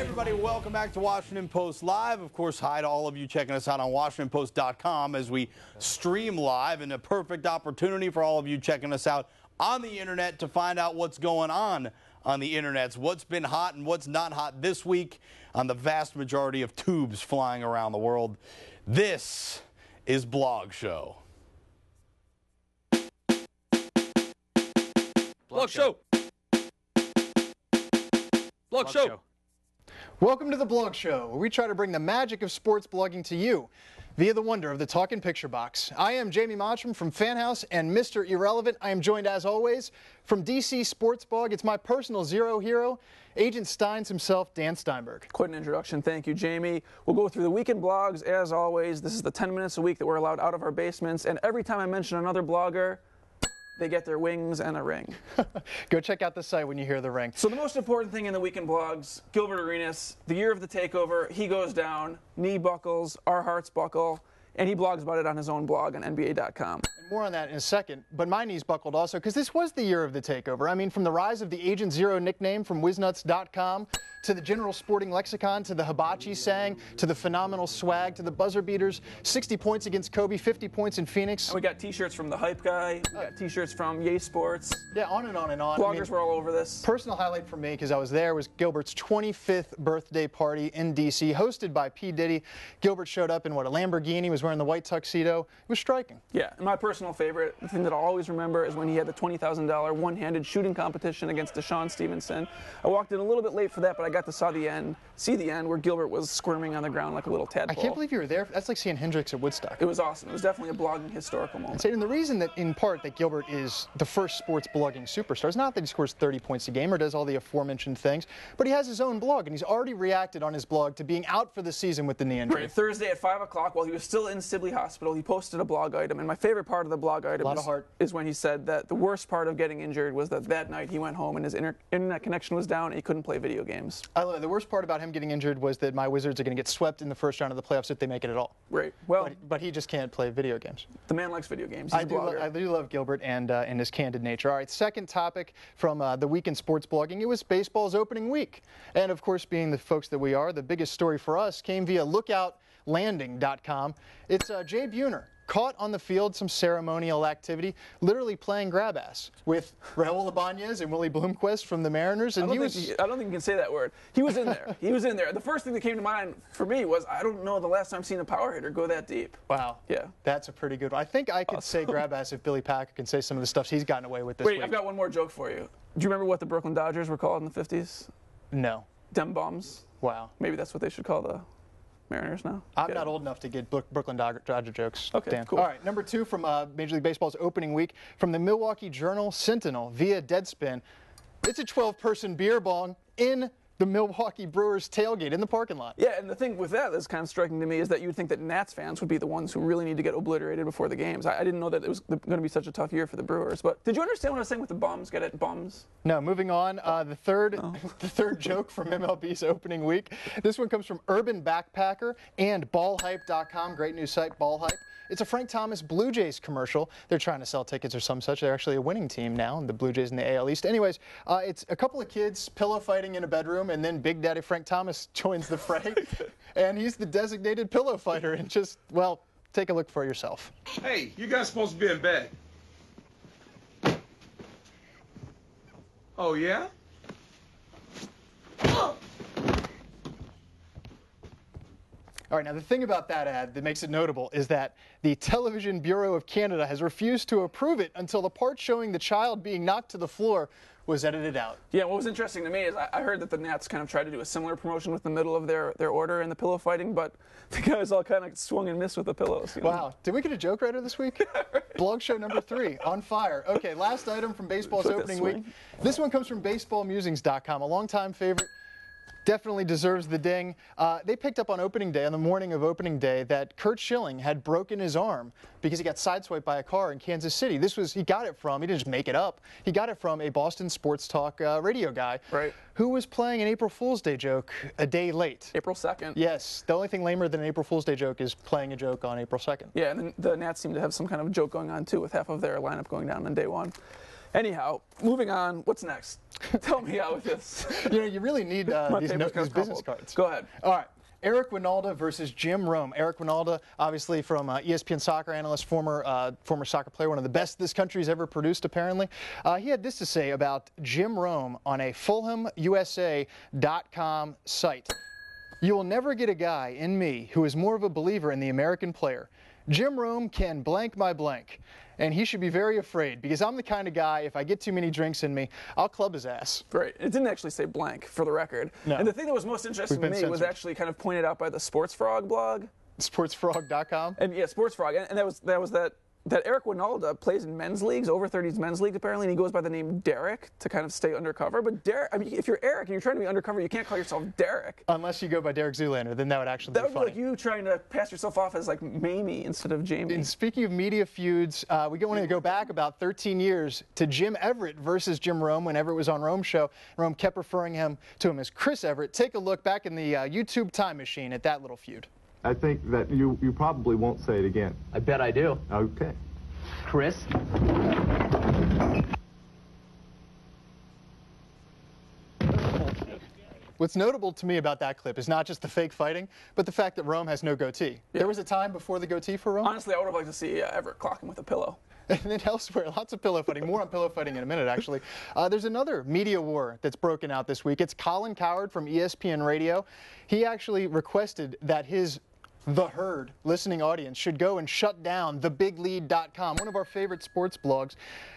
everybody, welcome back to Washington Post Live. Of course, hi to all of you checking us out on WashingtonPost.com as we stream live, and a perfect opportunity for all of you checking us out on the internet to find out what's going on the internets, what's been hot and what's not hot this week on the vast majority of tubes flying around the world. This is Blog Show. Blog Show. Blog Show. Welcome to the Blog Show, where we try to bring the magic of sports blogging to you via the wonder of the talking picture box. I am Jamie Mottram from Fan House and Mr. Irrelevant. I am joined, as always, from DC Sports Blog. It's my personal zero hero, Agent Steins himself, Dan Steinberg. Quite an introduction. Thank you, Jamie. We'll go through the weekend blogs, as always. This is the 10 minutes a week that we're allowed out of our basements, and every time I mention another blogger, they get their wings and a ring. Go check out the site when you hear the ring. So the most important thing in the weekend blogs, Gilbert Arenas, the year of the takeover, he goes down, knee buckles, our hearts buckle, and he blogs about it on his own blog on NBA.com. And more on that in a second, but my knees buckled also because this was the year of the takeover. I mean, from the rise of the Agent Zero nickname from WizNuts.com to the general sporting lexicon, to the hibachi saying, to the phenomenal swag, to the buzzer beaters, 60 points against Kobe, 50 points in Phoenix. And we got t-shirts from the Hype Guy, we got t-shirts from Yay Sports. Yeah, on and on and on. Bloggers were all over this. Personal highlight for me, because I was there, was Gilbert's 25th birthday party in D.C., hosted by P. Diddy. Gilbert showed up in, what, a Lamborghini, was wearing the white tuxedo. It was striking. Yeah, and my personal favorite, the thing that I'll always remember, is when he had the $20,000 one-handed shooting competition against Deshaun Stevenson. I walked in a little bit late for that, but I got to see the end where Gilbert was squirming on the ground like a little tadpole. I can't believe you were there. That's like seeing Hendrix at Woodstock. It was awesome. It was definitely a blogging historical moment. And the reason that, in part, that Gilbert is the first sports blogging superstar is not that he scores 30 points a game or does all the aforementioned things, but he has his own blog, and he's already reacted on his blog to being out for the season with the knee injury. Right. Thursday at 5 o'clock, while he was still in Sibley Hospital, he posted a blog item, and my favorite part of the blog item is when he said that the worst part of getting injured was that night he went home and his internet connection was down and he couldn't play video games. I love it. The worst part about him getting injured was that my Wizards are going to get swept in the first round of the playoffs if they make it at all. Right. Well, but he just can't play video games. The man likes video games. He's a blogger. I do love Gilbert and his candid nature. All right, second topic from the week in sports blogging. It was baseball's opening week. And, of course, being the folks that we are, the biggest story for us came via LookoutLanding.com. It's Jay Buhner. Caught on the field, some ceremonial activity, literally playing grab ass with Raul Ibanez and Willie Bloomquist from the Mariners. And I don't think you can say that word. He was in there. He was in there. The first thing that came to mind for me was, I don't know the last time I've seen a power hitter go that deep. Wow. Yeah. That's a pretty good one. I think I could say grab ass if Billy Packer can say some of the stuff he's gotten away with this week. I've got one more joke for you. Do you remember what the Brooklyn Dodgers were called in the 50s? No. Dem bombs. Wow. Maybe that's what they should call the Mariners now? I'm not old enough to get Brooklyn Dodger jokes, okay, Dan. Cool. All right, number two from Major League Baseball's opening week from the Milwaukee Journal-Sentinel via Deadspin. It's a 12-person beer bong in the Milwaukee Brewers tailgate in the parking lot. Yeah, and the thing with that that's kind of striking to me is that you'd think that Nats fans would be the ones who really need to get obliterated before the games. I didn't know that it was going to be such a tough year for the Brewers. But did you understand what I was saying with the bums? Get it? Bums? No, moving on. The third joke from MLB's opening week. This one comes from Urban Backpacker and BallHype.com. Great news site, BallHype. It's a Frank Thomas Blue Jays commercial. They're trying to sell tickets or some such. They're actually a winning team now, the Blue Jays in the AL East. Anyways, it's a couple of kids pillow fighting in a bedroom, and then Big Daddy Frank Thomas joins the fray. And he's the designated pillow fighter. And just, well, take a look for yourself. Hey, you guys supposed to be in bed. Oh, yeah? All right, now the thing about that ad that makes it notable is that the Television Bureau of Canada has refused to approve it until the part showing the child being knocked to the floor was edited out. Yeah, what was interesting to me is I heard that the Nats kind of tried to do a similar promotion with the middle of their order in the pillow fighting, but the guys all kind of swung and missed with the pillows. You know? Wow. Did we get a joke writer this week? Blog show number 3, on fire. Okay, last item from baseball's opening week. This one comes from BaseballMusings.com, a longtime favorite. Definitely deserves the ding. They picked up on opening day, on the morning of opening day, that Curt Schilling had broken his arm because he got sideswiped by a car in Kansas City. He got it from, he didn't just make it up, he got it from a Boston sports talk radio guy who was playing an April Fool's Day joke a day late. April 2nd. Yes, the only thing lamer than an April Fool's Day joke is playing a joke on April 2nd. Yeah, and the Nats seem to have some kind of joke going on, too, with half of their lineup going down on day one. Anyhow, moving on. What's next? Tell me out with this. You know, you really need these business cards. Go ahead. All right. Eric Wynalda versus Jim Rome. Eric Wynalda, obviously from ESPN soccer analyst, former soccer player, one of the best this country's ever produced, apparently. He had this to say about Jim Rome on a FulhamUSA.com site. You will never get a guy in me who is more of a believer in the American player. Jim Rome can blank my blank. And he should be very afraid, because I'm the kind of guy, if I get too many drinks in me, I'll club his ass. Right. It didn't actually say blank, for the record. No. And the thing that was most interesting to me was actually kind of pointed out by the Sports Frog blog. Sportsfrog.com? And yeah, Sports Frog. And that was that Eric Wynalda plays in men's leagues, over 30s men's league apparently, and he goes by the name Derek to kind of stay undercover. But Derek, I mean, if you're Eric and you're trying to be undercover, you can't call yourself Derek. Unless you go by Derek Zoolander, then that would actually be funny. That would be like you trying to pass yourself off as like Mamie instead of Jamie. And speaking of media feuds, we want to go back about 13 years to Jim Everett versus Jim Rome when Everett was on Rome's show. Rome kept referring to him as Chris Everett. Take a look back in the YouTube time machine at that little feud. I think that you probably won't say it again. I bet I do. Okay. Chris? What's notable to me about that clip is not just the fake fighting, but the fact that Rome has no goatee. Yeah. There was a time before the goatee for Rome? Honestly, I would have liked to see Everett clock him with a pillow. And then elsewhere, lots of pillow fighting. More on pillow fighting in a minute, actually. There's another media war that's broken out this week. It's Colin Cowherd from ESPN Radio. He actually requested that his The Herd listening audience should go and shut down thebiglead.com, one of our favorite sports blogs.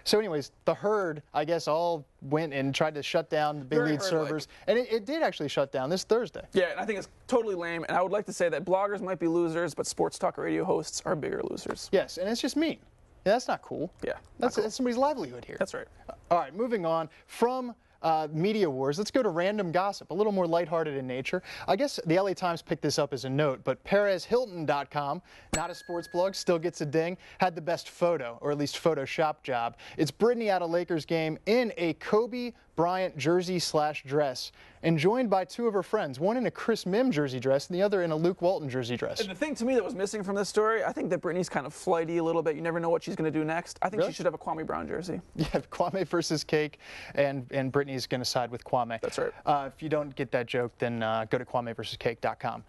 So anyways, The Herd, I guess, all went and tried to shut down the Big Lead servers. And it did actually shut down this Thursday. Yeah, and I think it's totally lame. And I would like to say that bloggers might be losers, but sports talk radio hosts are bigger losers. Yes, and it's just mean. Yeah, that's not cool. Yeah. That's somebody's livelihood here. That's right. All right, moving on from media wars, let's go to random gossip, a little more lighthearted in nature. I guess the LA Times picked this up as a note, but PerezHilton.com, not a sports blog, still gets a ding, had the best photo, or at least Photoshop job. It's Britney at a Lakers game in a Kobe Bryant jersey/dress, and joined by two of her friends, one in a Chris Mim jersey dress and the other in a Luke Walton jersey dress. And the thing to me that was missing from this story, I think that Britney's kind of flighty a little bit. You never know what she's going to do next. I think she should have a Kwame Brown jersey. Yeah, Kwame versus Cake, and Britney's going to side with Kwame. That's right. If you don't get that joke, then go to KwameVersusCake.com.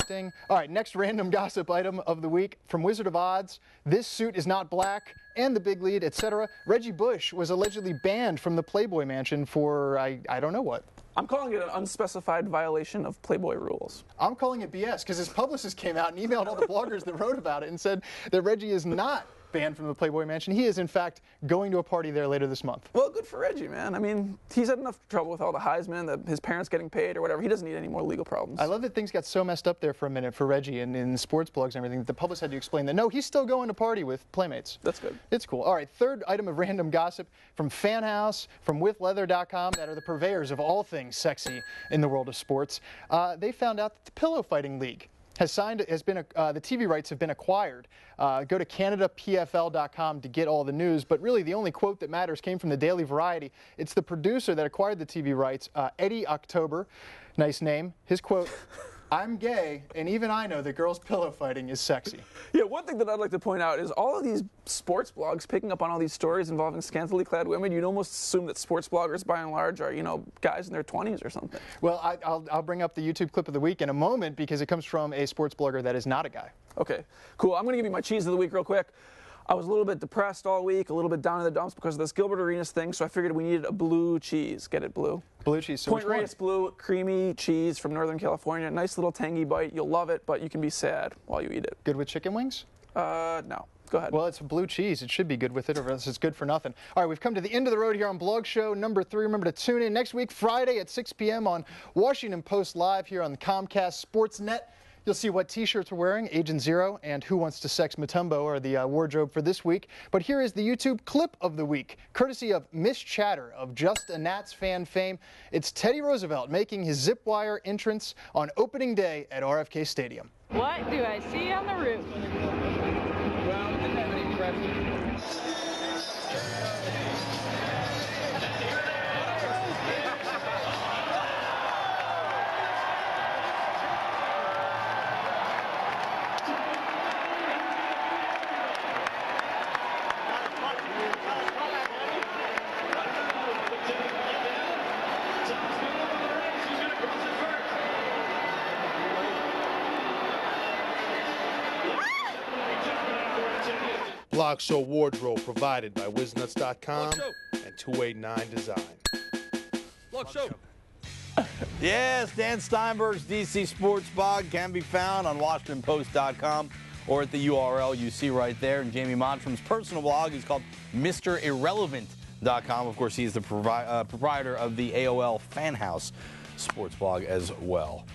Ding. All right, next random gossip item of the week from Wizard of Odds. This suit is not black, and the Big Lead, etc. Reggie Bush was allegedly banned from the Playboy Mansion for I don't know what. I'm calling it an unspecified violation of Playboy rules. I'm calling it BS because his publicist came out and emailed all the bloggers that wrote about it and said that Reggie is not banned from the Playboy Mansion. He is, in fact, going to a party there later this month. Well, good for Reggie, man. I mean, he's had enough trouble with all the Heisman, his parents getting paid or whatever. He doesn't need any more legal problems. I love that things got so messed up there for a minute for Reggie and in sports blogs and everything that the publicist had to explain that, no, he's still going to party with Playmates. That's good. It's cool. All right, third item of random gossip from Fan House, from WithLeather.com, that are the purveyors of all things sexy in the world of sports. They found out that the Pillow Fighting League the TV rights have been acquired. Go to CanadaPFL.com to get all the news, but really the only quote that matters came from the Daily Variety. It's the producer that acquired the TV rights, Eddie October, nice name. His quote, "I'm gay, and even I know that girls pillow fighting is sexy." Yeah, one thing that I'd like to point out is all of these sports blogs picking up on all these stories involving scantily clad women. You'd almost assume that sports bloggers, by and large, are, guys in their 20s or something. Well, I'll bring up the YouTube clip of the week in a moment because it comes from a sports blogger that is not a guy. Okay, cool. I'm going to give you my cheese of the week real quick. I was a little bit depressed all week, a little bit down in the dumps because of this Gilbert Arenas thing, so I figured we needed a blue cheese. Get it, blue? Blue cheese. So Point Reyes Blue, creamy cheese from Northern California. Nice little tangy bite. You'll love it, but you can be sad while you eat it. Good with chicken wings? No. Go ahead. Well, it's blue cheese. It should be good with it, or else it's good for nothing. All right, we've come to the end of the road here on Blog Show number 3. Remember to tune in next week, Friday at 6 p.m. on Washington Post Live here on the Comcast Sportsnet. You'll see what T-shirts we're wearing. Agent Zero and Who Wants to Sex Mutombo are the wardrobe for this week. But here is the YouTube clip of the week, courtesy of Miss Chatter of Just a Nats fan fame. It's Teddy Roosevelt making his zip wire entrance on opening day at RFK Stadium. What do I see on the roof? Well, didn't have any pressure. Blog Show wardrobe provided by WizNuts.com and 289 Design. Blog Show. Yes, Dan Steinberg's DC Sports Blog can be found on WashingtonPost.com or at the URL you see right there. And Jamie Mottram's personal blog is called MrIrrelevant.com. Of course, he's the proprietor of the AOL Fan House sports blog as well.